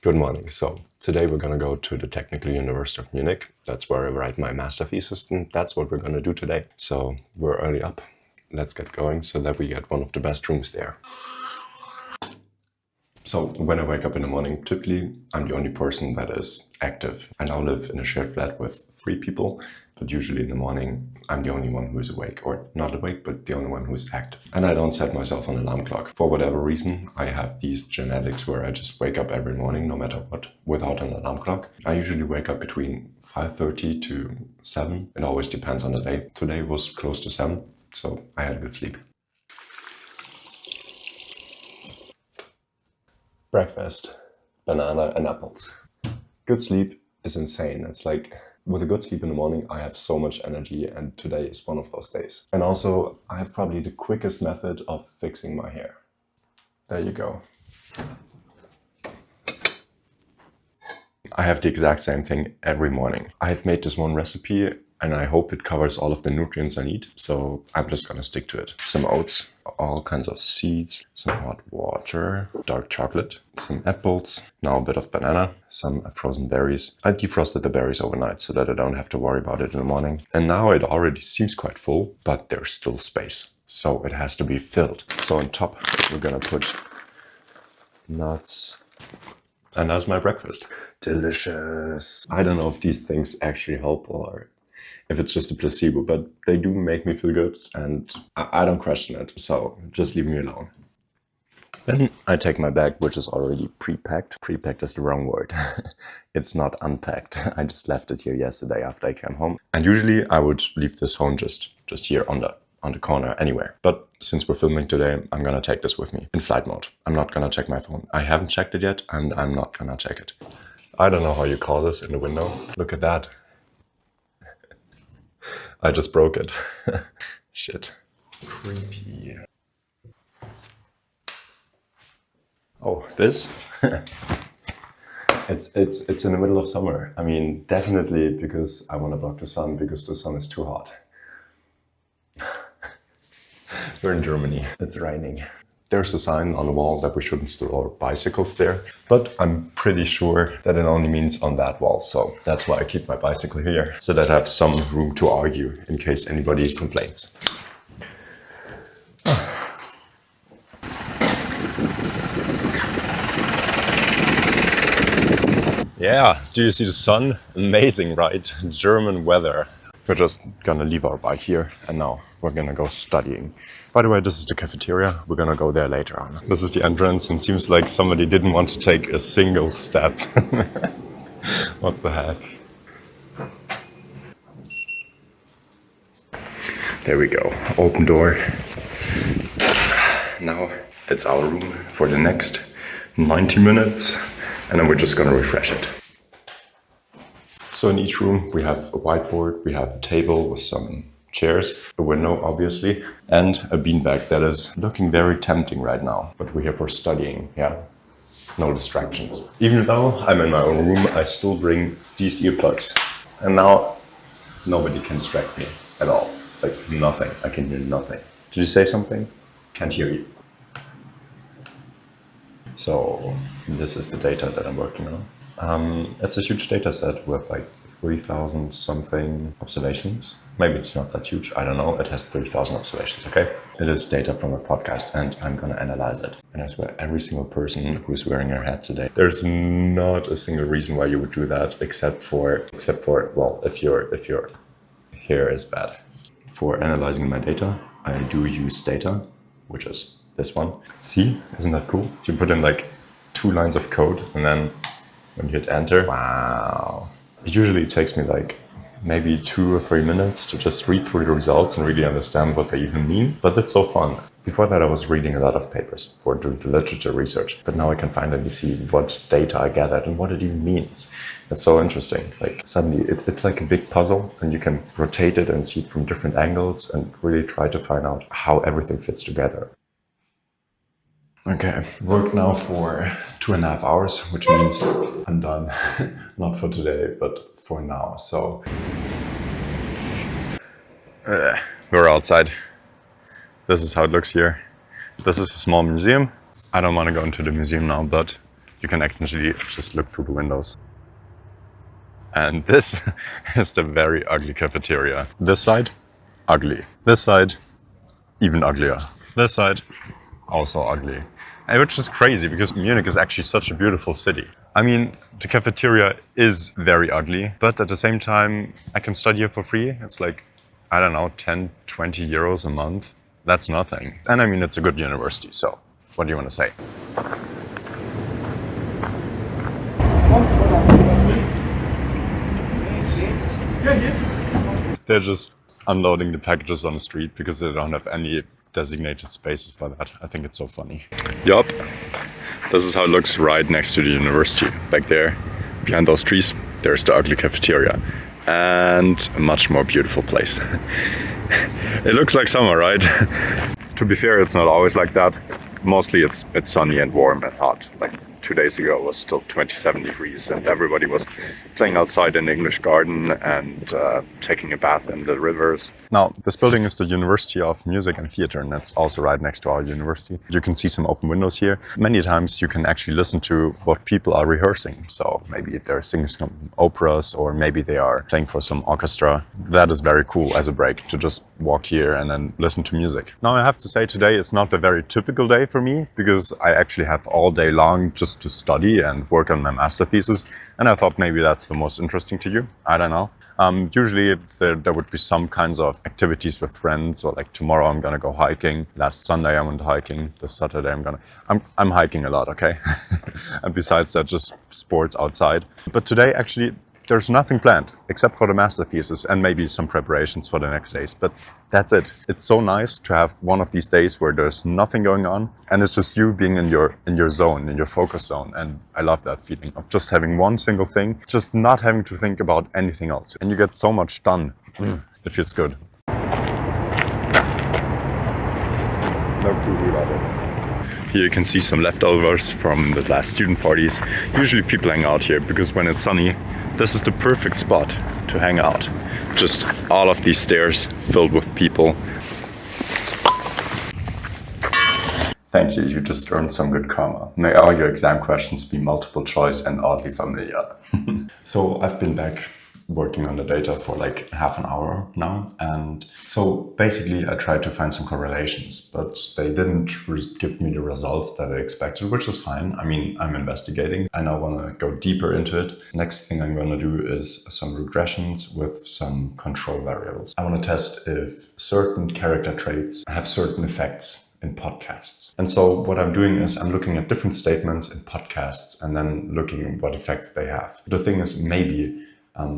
Good morning. So today we're going to go to the Technical University of Munich. That's where I write my master thesis, and that's what we're going to do today. So we're early up. Let's get going so that we get one of the best rooms there. So when I wake up in the morning, typically I'm the only person that is active. I now live in a shared flat with 3 people, but usually in the morning I'm the only one who is awake, or not awake, but the only one who is active. And I don't set myself an alarm clock. For whatever reason, I have these genetics where I just wake up every morning, no matter what, without an alarm clock. I usually wake up between 5:30 to 7. It always depends on the day. Today was close to 7, so I had a good sleep. Breakfast, banana and apples. Good sleep is insane. It's like, with a good sleep in the morning, I have so much energy, and today is one of those days. And also, I have probably the quickest method of fixing my hair. There you go. I have the exact same thing every morning. I've made this one recipe, and I hope it covers all of the nutrients I need, so I'm just gonna stick to it. Some oats, all kinds of seeds, some hot water, dark chocolate, some apples, now a bit of banana, some frozen berries. I defrosted the berries overnight so that I don't have to worry about it in the morning. And now it already seems quite full, but there's still space, so it has to be filled. So on top, we're gonna put nuts. And that's my breakfast. Delicious. I don't know if these things actually help or if it's just a placebo, but they do make me feel good, and I don't question it, so just leave me alone. Then I take my bag, which is already pre-packed. Pre-packed is the wrong word. It's not unpacked. I just left it here yesterday after I came home. And usually I would leave this phone just here on the corner anywhere. But since we're filming today, I'm gonna take this with me in flight mode. I'm not gonna check my phone. I haven't checked it yet, and I'm not gonna check it. I don't know how you call this in the window. Look at that. I just broke it. Shit. Creepy. Oh, this? It's in the middle of summer. I mean, definitely because I want to block the sun, because the sun is too hot. We're in Germany. It's raining. There's a sign on the wall that we shouldn't store bicycles there, but I'm pretty sure that it only means on that wall. So that's why I keep my bicycle here, so that I have some room to argue in case anybody complains. Yeah, do you see the sun? Amazing, right? German weather. We're just gonna leave our bike here, and now we're gonna go studying. By the way, this is the cafeteria. We're gonna go there later on. This is the entrance, and seems like somebody didn't want to take a single step. What the heck? There we go, open door. Now it's our room for the next 90 minutes, and then we're just gonna refresh it. So in each room we have a whiteboard, we have a table with some chairs, a window obviously, and a beanbag that is looking very tempting right now. But we're here for studying, yeah? No distractions. Even though I'm in my own room, I still bring these earplugs. And now nobody can distract me at all. Like nothing, I can hear nothing. Did you say something? Can't hear you. So this is the data that I'm working on. It's a huge data set with like 3,000 something observations. Maybe it's not that huge, I don't know. It has 3,000 observations, okay? It is data from a podcast, and I'm gonna analyze it. And I swear every single person who's wearing a hat today, there's not a single reason why you would do that except for well, if your hair is bad. For analyzing my data, I do use data, which is this one. See, isn't that cool? You put in like 2 lines of code, and then when you hit enter, wow. It usually takes me like maybe 2 or 3 minutes to just read through the results and really understand what they even mean. But that's so fun. Before that, I was reading a lot of papers for the literature research, but now I can finally see what data I gathered and what it even means. That's so interesting. Like suddenly it's like a big puzzle, and you can rotate it and see it from different angles and really try to find out how everything fits together. Okay, worked now for 2.5 hours, which means I'm done. Not for today, but for now. So we're outside. This is how it looks here. This is a small museum. I don't want to go into the museum now, but you can actually just look through the windows. And this is the very ugly cafeteria. This side, ugly. This side, even uglier. This side, also ugly. And which is crazy because Munich is actually such a beautiful city. I mean, the cafeteria is very ugly, but at the same time, I can study here for free. It's like, I don't know, 10, 20 euros a month. That's nothing. And I mean, it's a good university, so what do you want to say? They're just unloading the packages on the street because they don't have any designated spaces for that. I think it's so funny. Yup. This is how it looks right next to the university. Back there, behind those trees, there's the ugly cafeteria. And a much more beautiful place. It looks like summer, right? To be fair, it's not always like that. Mostly it's sunny and warm and hot. Like 2 days ago it was still 27 degrees and everybody was playing outside in the English garden and taking a bath in the rivers. Now, this building is the University of Music and Theatre, and that's also right next to our university. You can see some open windows here. Many times you can actually listen to what people are rehearsing. So maybe they're singing some operas or maybe they are playing for some orchestra. That is very cool as a break to just walk here and then listen to music. Now, I have to say today is not a very typical day for me because I actually have all day long just to study and work on my master thesis. And I thought maybe that's the most interesting to you. I don't know. Usually there would be some kinds of activities with friends, or like tomorrow I'm gonna go hiking. Last Sunday I went hiking. This Saturday I'm hiking a lot, okay? And besides that, just sports outside. But today actually there's nothing planned except for the master thesis and maybe some preparations for the next days. But that's it. It's so nice to have one of these days where there's nothing going on and it's just you being in your zone, in your focus zone. And I love that feeling of just having one single thing, just not having to think about anything else. And you get so much done. It feels good. No clue who that is. Here you can see some leftovers from the last student parties. Usually people hang out here because when it's sunny, this is the perfect spot to hang out. Just all of these stairs filled with people. Thank you, you just earned some good karma. May all your exam questions be multiple choice and oddly familiar. So I've been back working on the data for like half an hour now. And so basically I tried to find some correlations, but they didn't give me the results that I expected, which is fine. I mean, I'm investigating. I now want to go deeper into it. Next thing I'm going to do is some regressions with some control variables. I want to test if certain character traits have certain effects in podcasts. And so what I'm doing is I'm looking at different statements in podcasts and then looking at what effects they have. The thing is, maybe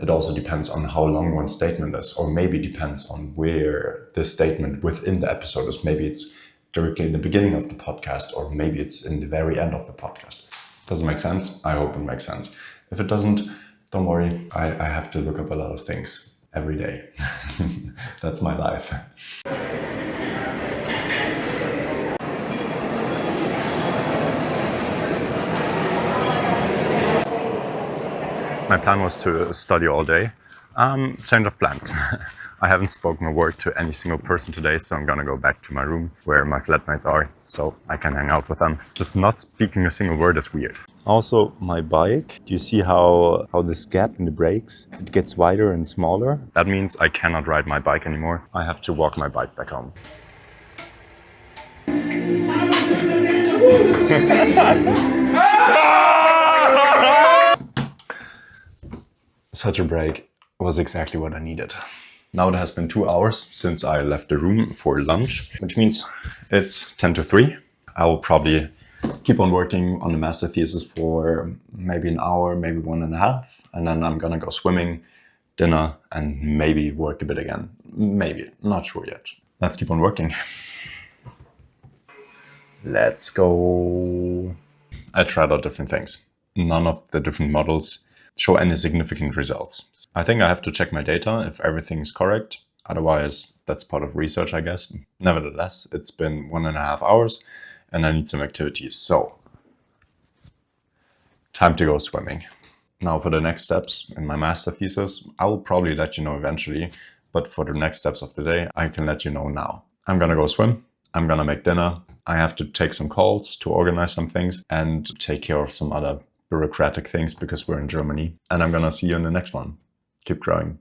it also depends on how long one statement is, or maybe depends on where this statement within the episode is. Maybe it's directly in the beginning of the podcast, or maybe it's in the very end of the podcast. Does it make sense? I hope it makes sense. If it doesn't, don't worry. I have to look up a lot of things every day. That's my life. My plan was to study all day. Change of plans. I haven't spoken a word to any single person today, so I'm gonna go back to my room where my flatmates are, so I can hang out with them. Just not speaking a single word is weird. Also, my bike. Do you see how this gap in the brakes, it gets wider and smaller? That means I cannot ride my bike anymore. I have to walk my bike back home. Such a break was exactly what I needed. Now it has been 2 hours since I left the room for lunch, which means it's 10 to 3. I will probably keep on working on the master thesis for maybe an hour, maybe 1.5. And then I'm gonna go swimming, dinner, and maybe work a bit again. Maybe, not sure yet. Let's keep on working. Let's go. I tried out different things. None of the different models show any significant results. I think I have to check my data if everything is correct. Otherwise, that's part of research, I guess. Nevertheless, it's been 1.5 hours and I need some activities. So, time to go swimming. Now for the next steps in my master thesis, I will probably let you know eventually, but for the next steps of the day, I can let you know now. I'm gonna go swim I'm gonna make dinner. I have to take some calls to organize some things and take care of some other bureaucratic things because we're in Germany. And I'm gonna see you in the next one. Keep growing.